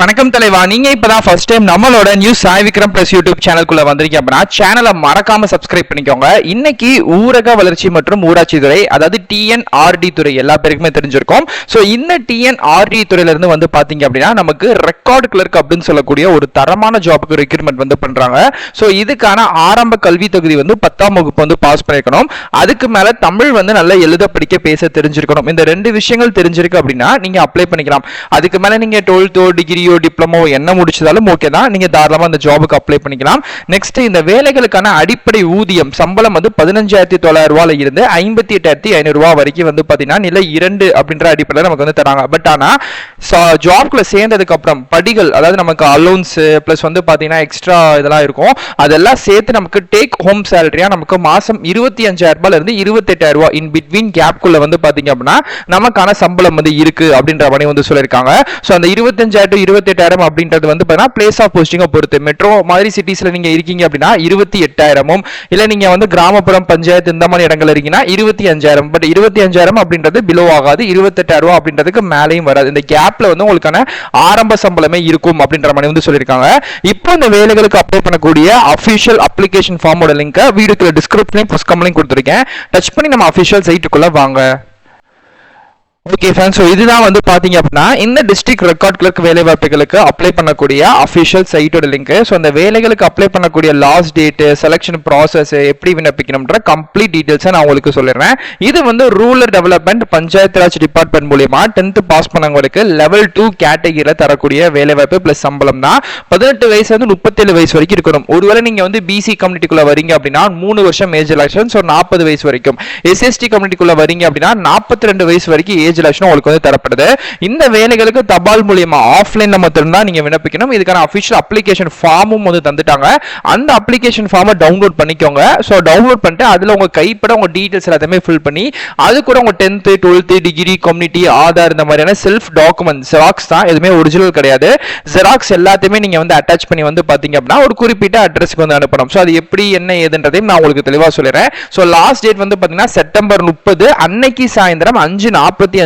வணக்கம் தலைவா, நீங்க இப்பதான் ஃபர்ஸ்ட் டைம் நம்மளோட news Sai Vikram plus YouTube சேனலுக்குள்ள வந்திருக்கீங்க அப்படின்னா சேனலை மறக்காம சப்ஸ்கிரைப் பண்ணிக்கோங்க. இன்னைக்கு ஊரக வளர்ச்சி மற்றும் ஊராட்சி துறை, அதாவது டிஎன்ஆர்டி துறை எல்லா பேருக்குமே தெரிஞ்சிருக்கும். ஸோ இந்த டிஎன்ஆர்டி துறையில இருந்து வந்து பாத்தீங்க அப்படின்னா நமக்கு ரெக்கார்டு கிளர்க் அப்படின்னு சொல்லக்கூடிய ஒரு தரமான ஜாபுக்கு ரெக்ரூட்மெண்ட் வந்து பண்றாங்க. ஸோ இதுக்கான ஆரம்ப கல்வி தகுதி வந்து 10ஆம் வகுப்பு வந்து பாஸ் பண்ணிருக்கணும். அதுக்கு மேல தமிழ் வந்து நல்லா எழுத படிக்க பேச தெரிஞ்சிருக்கணும். இந்த ரெண்டு விஷயங்கள் தெரிஞ்சிருக்கு அப்படின்னா நீங்க அப்ளை பண்ணிக்கலாம். அதுக்கு மேல நீங்க 12th டிகிரி டிப்ளமோ என்ன முடிச்சதாலும் ஓகே தான், நீங்க தாராளமா அந்த ஜாபுக்கு அப்ளை பண்ணிக்கலாம். நெக்ஸ்ட், இந்த வேலைகளுக்கான அடிப்படை ஊதியம் சம்பளம் வந்து 15,900 ரூபாயில இருந்து 58,500 ரூபாய் வரைக்கும் வந்து பாத்தீங்கன்னா நிலை 2 அப்படின்ற அடிப்படையில் நமக்கு வந்து தராங்க. பட் ஆனா ஜாப்ல சேர்ந்ததுக்கு அப்புறம் படிகள், அதாவது நமக்கு அலோன்ஸ் பிளஸ் வந்து பாத்தீங்கன்னா எக்ஸ்ட்ரா இதெல்லாம் இருக்கும், அதெல்லாம் சேர்த்து நமக்கு டேக் ஹோம் சேலரியா நமக்கு மாசம் 25,000 ரூபாயில இருந்து 28,000 ரூபாய் இன் பிட்வீன் கேப்குள்ள வந்து பாத்தீங்க அப்படின்னா நமக்கான சம்பளம் வந்து இருக்கு அப்படின்ற மாதிரி வந்து சொல்லியிருக்காங்க. ஸோ அந்த 25,000 to 28,000 அப்படின்றது வந்து பிளேஸ் ஆஃப் போஸ்டிங்கை பொறுத்து. மெட்ரோ மாதிரி சிட்டிஸ்ல நீங்க இருக்கீங்க அப்படின்னா 28,000, இல்ல நீங்க வந்து கிராமப்புறம் பஞ்சாயத்து இந்த மாதிரி இடங்கள் இருக்கீங்கன்னா 25,000. பட் 25,000 அப்படின்றது பிலோ ஆகாது, 28,000 அப்படின்றதுக்கு மேலேயும் வராது. இந்த கேப்ல வந்து உங்களுக்கான ஆரம்ப சம்பளமே இருக்கும் அப்படின்ற மாதிரி வந்து சொல்லியிருக்காங்க. இப்போ இந்த வேலைகளுக்கு அப்ளை பண்ணக்கூடிய அபிஷியல் அப்ளிகேஷன் ஃபார்மோட லிங்க் வீடியோக்குள்ள டிஸ்கிரிப்ஷன்லயும் புஷ் கமெண்ட்லயும் கொடுத்துருக்கேன். டச் பண்ணி நம்ம அபிஷியல் சைட்டுக்குள்ள வாங்க. ஓகே ஃப்ரெண்ட்ஸ், ஸோ இதுதான் வந்து பார்த்தீங்க அப்படின்னா இந்த டிஸ்ட்ரிக்ட் ரெக்கார்ட் கிளர்க் வேலை வாய்ப்புகளுக்கு அப்ளை பண்ணக்கூடிய அஃபிஷியல் சைட்டோட லிங்க். ஸோ அந்த வேலைகளுக்கு அப்ளை பண்ணக்கூடிய லாஸ்ட் டேட்டு, செலெக்ஷன் ப்ராசஸ், எப்படி விண்ணப்பிக்கணும்ன்ற கம்ப்ளீட் டீட்டெயில்ஸை நான் உங்களுக்கு சொல்லிடுறேன். இது வந்து rural development panchayat Raj department மூலியமா 10th பாஸ் பண்ணவங்களுக்கு லெவல் 2 கேட்டகிரியில் தரக்கூடிய வேலை வாய்ப்பு பிளஸ் சம்பளம் தான். 18 வயசு வந்து 37 வயசு வரைக்கும் இருக்கணும். ஒருவேளை நீங்க வந்து பிசி கம்யூனிட்டிக்குள்ள வரீங்க அப்படின்னா 3 வருஷம் ஏஜ் ரிலாக்ஸேஷன், ஸோ 40 வயசு வரைக்கும். எஸ்எஸ்டி கம்யூனிட்டிக்குள்ள வரீங்க அப்படின்னா 42 வயசு வரைக்கும் ஏஜ் உங்களுக்கு வந்து தரப்படுது. இந்த வேலைகளுக்கு தபால் மூலமா ஆஃப்லைன்ல மட்டும் தான் நீங்க விண்ணப்பிக்கணும். இதுக்கான அபிஷியல் அப்ளிகேஷன் ஃபார்மும் வந்து தந்துட்டாங்க. அந்த அப்ளிகேஷன் ஃபார்மை டவுன்லோட் பண்ணிக்கோங்க. சோ டவுன்லோட் பண்ணிட்டு அதுல உங்க கைப்பட உங்க டீடைல்ஸ் எல்லாத்தையுமே ஃபில் பண்ணி அது கூட உங்க 10th 12th degree community Aadhaar இந்த மாதிரியான செல்ஃப் டாக்குமெண்ட் ஜெராக்ஸ் தான், எதுவுமே ஒரிஜினல் கிடையாது. ஜெராக்ஸ் எல்லாத்தையுமே நீங்க வந்து அட்டாச் பண்ணி வந்து பாத்தீங்க அப்படின்னா ஒரு குறிப்பிட்ட அட்ரஸ்க்கு வந்து அனுப்பணும். சோ அது எப்படி என்ன ஏதுன்றதையும் நான் உங்களுக்கு தெளிவா சொல்லிடுறேன். சோ லாஸ்ட் டேட் வந்து பாத்தீங்கன்னா செப்டம்பர் 30 அன்னைக்கு சாயந்தரம் 5:45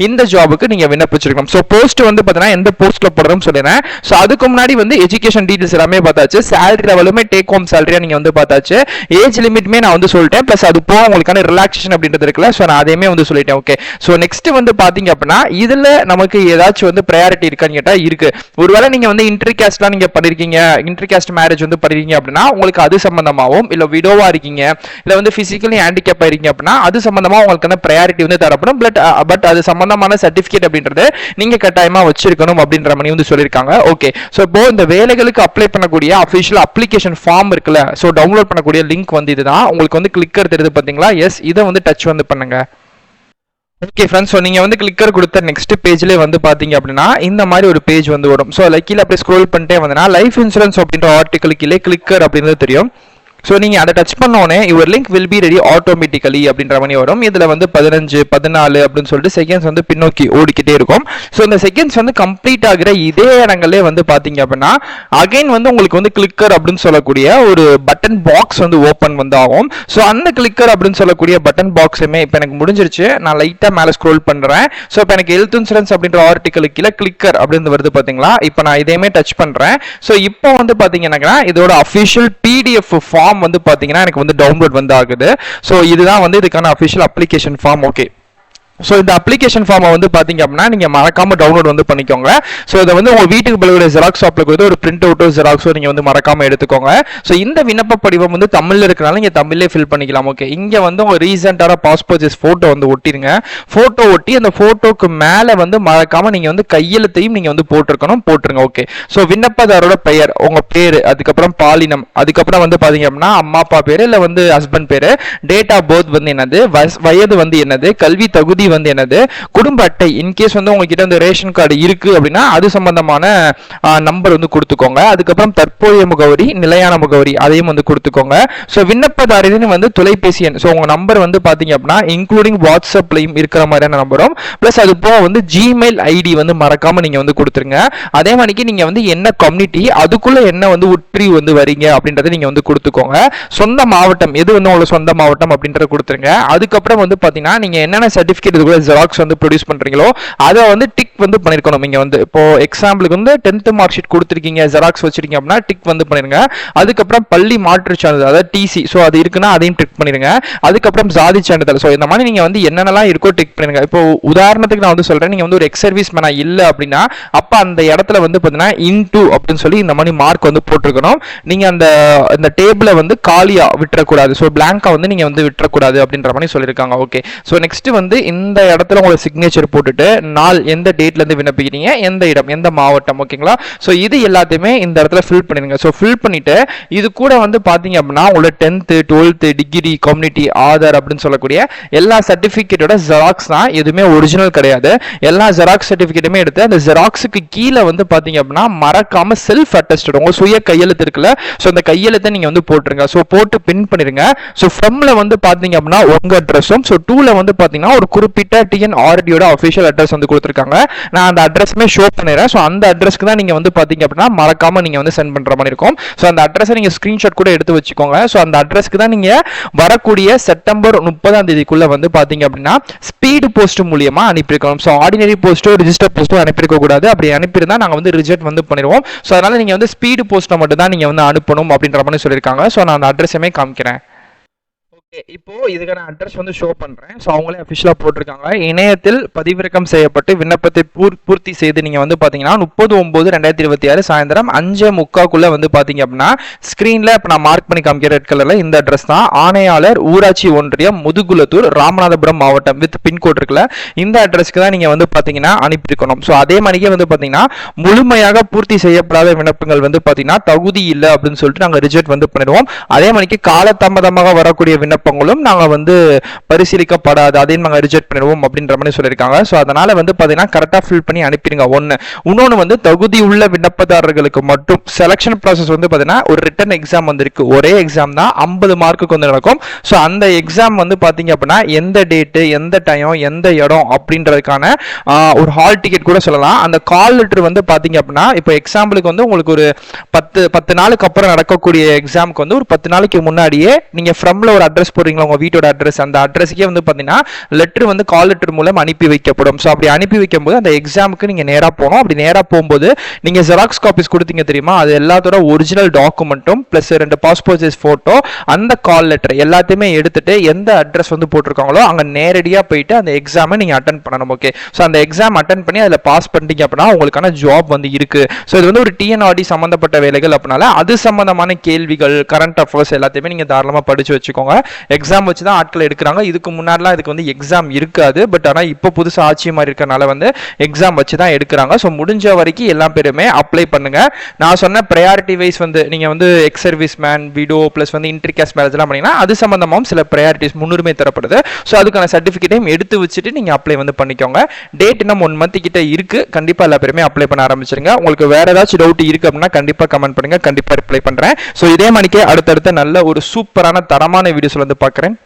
இந்த ஜாபுக்கு நீங்க விண்ணப்பிச்சிருக்கணும். சோ போஸ்ட் வந்து பாத்தீங்கன்னா எந்த போஸ்ட்ல போடுறோம்னு சொல்றேன். சோ அதுக்கு முன்னாடி வந்து எஜுகேஷன் டீடைல்ஸ் எல்லாமே பார்த்தாச்சு, salary லெவலுமே டேக் ஹோம் salary நீங்க வந்து பார்த்தாச்சு, ஏஜ் லிமிட்மே நான் வந்து சொல்லிட்டேன், பிளஸ் அது போக உங்களுக்கான ரிலாக்சேஷன் அப்படின்றது இருக்குல்ல, சோ நான் அதையுமே வந்து சொல்லிட்டேன். ஓகே, சோ நெக்ஸ்ட் வந்து பாத்தீங்க அப்படின்னா இதுல நமக்கு ஏதாச்சும் வந்து ப்ரையாரிட்டி இருக்கான்னு கேட்டா இருக்கு. ஒருவேளை நீங்க வந்து இன்டர் காஸ்ட்லாம் நீங்க பண்ணிருக்கீங்க, இன்டர் காஸ்ட் மேரேஜ் வந்து பண்ணிருக்கீங்க அப்படின்னா உங்களுக்கு அது சம்பந்தமாவும், இல்ல விடோவா இருக்கீங்க, இல்ல வந்து பிசிக்கலி ஹேண்டிகேப் ஆயிருக்கீங்க அப்படின்னா அது சம்பந்தமா உங்களுக்கான ப்ரையாரிட்டி வந்து தரப்படும். பட் அது சம்பந்தமான சர்டிபிகேட் அப்படின்றது நீங்க கட்டாயமா வச்சிருக்கணும் அப்படின்ற மாதிரி வந்து சொல்லிருக்காங்க. ஓகே, சோ இப்போ இந்த வேலைகளுக்கு அப்ளை பண்ணக்கூடிய அபிஷியல் அப்ளிகேஷன் ஃபார்ம் இருக்குல்ல, சோ டவுன்லோட் பண்ணக்கூடிய லிங்க் வந்து இதுதான். உங்களுக்கு வந்து கிளிக்கர் தெரியுது பாத்தீங்களா? எஸ், இதை வந்து டச் வந்து பண்ணுங்க. ஓகே ஃப்ரெண்ட்ஸ், ஸோ நீங்கள் வந்து கிளிக்கர் கொடுத்த நெக்ஸ்ட் பேஜ்லேயே வந்து பார்த்தீங்க அப்படின்னா இந்த மாதிரி ஒரு பேஜ் வந்து வரும். ஸோ கீழே அப்படியே ஸ்க்ரோல் பண்ணிட்டே வந்தனா லைஃப் இன்சூரன்ஸ் அப்படின்ற ஆர்டிக்கல் கீழே கிளிக்கர் அப்படின்றது தெரியும். ஸோ நீங்கள் அதை டச் பண்ணோன்னே your link will be ready automatically அப்படின்ற மாதிரி வரும். இதில் வந்து 15 14 அப்படின்னு சொல்லிட்டு செகண்ட்ஸ் வந்து பின்னோக்கி ஓடிக்கிட்டே இருக்கும். ஸோ இந்த செகண்ட்ஸ் வந்து கம்ப்ளீட் ஆகிற இதே இடங்களே வந்து பார்த்தீங்க அப்படின்னா அகைன் வந்து உங்களுக்கு வந்து கிளிக்கர் அப்படின்னு சொல்லக்கூடிய ஒரு பட்டன் பாக்ஸ் வந்து ஓப்பன் வந்து ஆகும். ஸோ அந்த கிளிக்கர் அப்படின்னு சொல்லக்கூடிய பட்டன் பாக்ஸுமே இப்போ எனக்கு முடிஞ்சிருச்சு. நான் லைட்டாக மேலே ஸ்க்ரோல் பண்ணுறேன். ஸோ இப்போ எனக்கு ஹெல்த் இன்சூரன்ஸ் அப்படின்ற ஆர்டிக்கல் கீழே கிளிக்கர் அப்படின்னு வருது பார்த்தீங்களா? இப்போ நான் இதையுமே டச் பண்ணுறேன். ஸோ இப்போ வந்து பார்த்தீங்கன்னா இதோட அஃபிஷியல் பிடிஎஃப் ஃபார்ம் வந்து பாத்தீங்கன்னா எனக்கு வந்து டவுன்லோட் வந்து ஆகுது. சோ இதுதான் வந்து இதுக்கான official application form. Okay, so இந்த அப்ளிகேஷன் ஃபார்மை வந்து பார்த்தீங்க அப்படின்னா நீங்கள் மறக்காம டவுன்லோட் வந்து பண்ணிக்கோங்க. ஸோ இதை வந்து உங்கள் வீட்டுக்கு பலவுடைய ஜெராக்ஸ் ஷாப்பில் கொடுத்து ஒரு பிரிண்ட் அவுட்டோ ஜெராக்ஸோ நீங்கள் வந்து மறக்காம எடுத்துக்கோங்க. ஸோ இந்த விண்ணப்ப படிவம் வந்து தமிழில் இருக்கிறனால நீங்கள் தமிழ்லேயே ஃபில் பண்ணிக்கலாம். ஓகே, இங்கே வந்து உங்கள் ரீசெண்டான பாஸ்போர்ட் சைஸ் ஃபோட்டோ வந்து ஒட்டிடுங்க. ஃபோட்டோ ஒட்டி அந்த ஃபோட்டோக்கு மேலே வந்து மறக்காம நீங்கள் வந்து கையெழுத்தையும் நீங்கள் வந்து போட்டுருங்க. ஓகே, ஸோ விண்ணப்பதாரோட பெயர், உங்கள் பேர், அதுக்கப்புறம் பாலினம், அதுக்கப்புறம் வந்து பார்த்தீங்க அப்படின்னா அம்மா அப்பா பேர் இல்லை வந்து ஹஸ்பண்ட் பேர், டேட் ஆஃப் பர்த் வந்து என்னது, வயது வந்து என்னது, கல்வி தகுதி வந்து என்னது, குடும்ப அட்டை இன்கேஸ் வந்து உங்ககிட்ட வந்து ரேஷன் கார்டு இருக்கு அப்படின்னா அது சம்பந்தமான நம்பர் வந்து கொடுத்துக்கோங்க. அதுக்கப்புறம் தற்போதைய முகவரி, நிலையான முகவரி அதையும் வந்து கொடுத்துக்கோங்க. ஸோ விண்ணப்பதாரின் வந்து தொலைபேசி எண், ஸோ உங்க நம்பர் வந்து பாத்தீங்க அப்படின்னா இன்க்ளூடிங் வாட்ஸ்அப்லையும் இருக்கிற மாதிரியான நம்பரும் பிளஸ் அது போக வந்து ஜிமெயில் ஐடி வந்து மறக்காம நீங்க வந்து கொடுத்துருங்க. அதே மாதிரி நீங்க வந்து என்ன கம்யூனிட்டி அதுக்குள்ள என்ன வந்து உற்றி வந்து வரீங்க அப்படின்றத நீங்க வந்து கொடுத்துக்கோங்க. சொந்த மாவட்டம் எது வந்து உங்களுக்கு சொந்த மாவட்டம் அப்படின்றத கொடுத்துருங்க. அதுக்கப்புறம் வந்து பாத்தீங்கன்னா நீங்க என்னென்ன சர்டிபிகேட் சர்டிஃபிகேட் இது கூட ஜெராக்ஸ் வந்து ப்ரொடியூஸ் பண்றீங்களோ அதை வந்து டிக் வந்து பண்ணிருக்கணும். நீங்க வந்து இப்போ எக்ஸாம்பிளுக்கு வந்து 10th மார்க் ஷீட் கொடுத்துருக்கீங்க, ஜெராக்ஸ் வச்சிருக்கீங்க அப்படின்னா டிக் வந்து பண்ணிருங்க. அதுக்கப்புறம் பள்ளி மாற்றுச் சான்றிதழ் அதாவது டிசி, ஸோ அது இருக்குன்னா அதையும் டிக் பண்ணிருங்க. அதுக்கப்புறம் ஜாதி சான்றிதழ், ஸோ இந்த மாதிரி நீங்க வந்து என்னென்னலாம் இருக்கோ டிக் பண்ணிருங்க. இப்போ உதாரணத்துக்கு நான் வந்து சொல்றேன், நீங்க வந்து ஒரு எக்ஸ் சர்வீஸ் மேனா இல்ல அப்படின்னா அப்ப அந்த இடத்துல வந்து பாத்தீங்கன்னா இன்டு அப்படின்னு சொல்லி இந்த மாதிரி மார்க் வந்து போட்டிருக்கணும். நீங்க அந்த டேபிளை வந்து காலியா விட்டுறக்கூடாது, ஸோ பிளாங்கா வந்து நீங்க வந்து விட்டுறக்கூடாது அப்படின்ற மாதிரி சொல்லியிருக்காங்க. ஓகே, ஸோ நெக்ஸ்ட் வந்து இந்த இடத்துல உங்களோட சிக்னேச்சர் போட்டுட்டு நாள் எந்த டேட்ல இருந்து விண்ணப்பிக்கிறீங்க, எந்த இடம், எந்த மாவட்டம், ஓகேங்களா. ஸோ இது எல்லாத்தையுமே இந்த இடத்துல ஃபில் பண்ணிருங்க. ஸோ ஃபில் பண்ணிட்டு இது கூட வந்து பாத்தீங்க அப்படின்னா உங்களோட 10th 12th degree community Aadhaar அப்படின்னு சொல்லக்கூடிய எல்லா சர்டிபிகேட்டோட ஜெராக்ஸ் தான், எதுவுமே ஒரிஜினல் கிடையாது. எல்லா ஜெராக்ஸ் சர்டிபிகேட்டுமே எடுத்து அந்த ஜெராக்ஸுக்கு கீழே வந்து பாத்தீங்க அப்படின்னா மறக்காம செல்ஃப் அட்டஸ்டட் உங்க சுய கையெழுத்து இருக்குல்ல, ஸோ அந்த கையெழுத்தை நீங்க வந்து போட்டுருங்க. ஸோ போட்டு பின் பண்ணிருங்க. ஸோ ஃப்ரம்ல வந்து பாத்தீங்க அப்படின்னா உங்க அட்ரஸும், ஸோ டூல வந்து பாத்தீங்கன்னா ஒரு குறிப்பிட்ட டிஎன்ஆர்டியோட அஃபிஷியல் அட்ரஸ் வந்து கொடுத்துருக்காங்க. நான் அந்த அட்ரஸ்மே ஷோ பண்ணிடுறேன். ஸோ அந்த அட்ரஸ்க்கு தான் நீங்க வந்து பாத்தீங்க அப்படின்னா மறக்காம நீங்க வந்து சென்ட் பண்ற மாதிரி இருக்கும். ஸோ அந்த அட்ரஸை நீங்க ஸ்கிரீன்ஷாட் கூட எடுத்து வச்சுக்கோங்க. ஸோ அந்த அட்ரஸ்க்கு தான் நீங்க வரக்கூடிய செப்டம்பர் 30ஆம் தேதிக்குள்ள வந்து பாத்தீங்க அப்படின்னா ஸ்பீடு போஸ்ட் மூலியமா அனுப்பியிருக்கணும். ஸோ ஆர்டினரி போஸ்ட்டோ ரிஜிஸ்டர் போஸ்ட்டோ அனுப்பியிருக்க கூடாது. அப்படி அனுப்பியிருந்தா நாங்கள் வந்து ரிஜெக்ட் வந்து பண்ணிடுவோம். ஸோ அதனால நீங்க வந்து ஸ்பீடு போஸ்ட்டை மட்டும் தான் நீங்க வந்து அனுப்பணும் அப்படின்ற மாதிரி சொல்லியிருக்காங்க. ஸோ நான் அந்த அட்ரஸுமே காமிக்கிறேன். இப்போ இதுக்கான அட்ரஸ் வந்து ஷோ பண்றேன். ஸோ அவங்களே அஃபிஷியலா போட்டிருக்காங்க. இணையத்தில் பதிவிறக்கம் செய்யப்பட்டு விண்ணப்பத்தை பூர்த்தி செய்து நீங்க வந்து பாத்தீங்கன்னா 30/9/2026 சாயந்தரம் 5:45 வந்து பாத்தீங்க அப்படின்னா ஸ்கிரீன்ல இப்ப நான் மார்க் பண்ணி காமிக்கிற ரெட் கலர்ல இந்த அட்ரஸ் தான். ஆணையாளர் ஊராட்சி ஒன்றியம் முதுகுலத்தூர் ராமநாதபுரம் மாவட்டம் வித் பின்கோட் இருக்குல்ல, இந்த அட்ரஸ்க்கு தான் நீங்க வந்து பாத்தீங்கன்னா அனுப்பியிருக்கணும். ஸோ அதே மாதிரியே வந்து பாத்தீங்கன்னா முழுமையாக பூர்த்தி செய்யப்படாத விண்ணப்பங்கள் வந்து பாத்தீங்கன்னா தகுதி இல்லை அப்படின்னு சொல்லிட்டு நாங்க ரிஜெக்ட் வந்து பண்ணிடுவோம். அதே மாதிரிக்கு காலதாமதமாக வரக்கூடிய விண்ணப்பங்களும் நாங்க வந்து பரிசீலிக்கப்படாது, அதையும் நாங்க ரிஜெக்ட் பண்ணிடுவோம் அப்படின்ற மாதிரி சொல்லியிருக்காங்க. ஸோ அதனால வந்து பாத்தீங்கன்னா கரெக்டா ஃபில் பண்ணி அனுப்பிடுங்க. இன்னொன்னு வந்து தகுதி உள்ள விண்ணப்பதாரர்களுக்கு மட்டும் செலக்ஷன் ப்ராசஸ் வந்து பாத்தீங்கன்னா ஒரு ரிட்டன் எக்ஸாம் வந்து இருக்கு. ஒரே எக்ஸாம் தான் 50 மார்க்குக்கு வந்து நடக்கும். ஸோ அந்த எக்ஸாம் வந்து பாத்தீங்க அப்படின்னா எந்த டேட்டு, எந்த டைம், எந்த இடம் அப்படின்றதுக்கான ஒரு ஹால் டிக்கெட் கூட சொல்லலாம். அந்த கால் லெட்டர் வந்து பாத்தீங்க அப்படின்னா இப்போ எக்ஸாம்பிளுக்கு வந்து உங்களுக்கு ஒரு 10 நாளுக்கு அப்புறம் நடக்கக்கூடிய எக்ஸாமுக்கு வந்து ஒரு 10 நாளைக்கு முன்னாடியே நீங்க ஃப்ரம்ல ஒரு அட்ரஸ் போடுறீங்களா, உங்க வீட்டோட அட்ரஸ், அந்த அட்ரஸ்க்கே வந்து பாத்தீங்கன்னா லெட்டர் வந்து கால் லெட்டர் மூலம் அனுப்பி வைக்கப்படும். ஸோ அப்படி அனுப்பி வைக்கும்போது அந்த எக்ஸாமுக்கு நீங்க நேரா போகணும். அப்படி நேரா போகும்போது நீங்க ஜெராக்ஸ் காப்பீஸ் கொடுத்தீங்க தெரியுமா, அது எல்லாத்தோட ஒரிஜினல் டாக்குமெண்ட்டும் பிளஸ் 2 பாஸ்போர்ட் சைஸ் போட்டோ, அந்த கால் லெட்டர் எல்லாத்தையுமே எடுத்துட்டு எந்த அட்ரஸ் வந்து போட்டிருக்காங்களோ அங்க நேரடியா போயிட்டு அந்த எக்ஸாமை நீங்க அட்டன் பண்ணணும். ஓகே, ஸோ அந்த எக்ஸாம் அட்டன் பண்ணி அதில் பாஸ் பண்ணிட்டீங்க அப்படின்னா உங்களுக்கான ஜாப் வந்து இருக்கு. ஸோ இது வந்து ஒரு டிஎன்ஆர்டி சம்பந்தப்பட்ட வேலைகள் அப்படினால அது சம்பந்தமான கேள்விகள், கரண்ட் அஃபேர்ஸ் எல்லாத்தையுமே நீங்க தாராளமா படிச்சு வச்சுக்கோங்க. எக்ஸாம் வச்சு தான் ஆட்கள் எடுக்கிறாங்க. இதுக்கு முன்னாடிலாம் இதுக்கு வந்து எக்ஸாம் இருக்காது. பட் ஆனால் இப்போ புதுசாக ஆட்சி மாதிரி இருக்கனால வந்து எக்ஸாம் வச்சு தான் எடுக்கிறாங்க. ஸோ முடிஞ்ச வரைக்கும் எல்லா பேருமே அப்ளை பண்ணுங்க. நான் சொன்ன ப்ரையாரிட்டி வைஸ் வந்து நீங்க வந்து ex service man, widow plus வந்து இன்டர்காஸ்ட் மேரேஜ் எல்லாம் பண்ணீங்கன்னா அது சம்பந்தமாகவும் சில ப்ரையாரிட்டிஸ் முன்னுரிமை தரப்படுது. ஸோ அதுக்கான சர்டிஃபிகேட்டையும் எடுத்து வச்சுட்டு நீங்க அப்ளை வந்து பண்ணிக்கோங்க. டேட் இன்னும் 1 மந்த் கிட்ட இருக்கு. கண்டிப்பா எல்லா பேருமே அப்ளை பண்ண ஆரம்பிச்சிருங்க. உங்களுக்கு வேற ஏதாச்சும் டவுட் இருக்கு அப்படின்னா கண்டிப்பா கமெண்ட் பண்ணுங்க, கண்டிப்பா ரிப்ளை பண்றேன். ஸோ இதே மாதிரிக்கே அடுத்தடுத்த நல்ல ஒரு சூப்பரான தரமான வீடியோஸ்ல வந்து பார்க்குறேன்.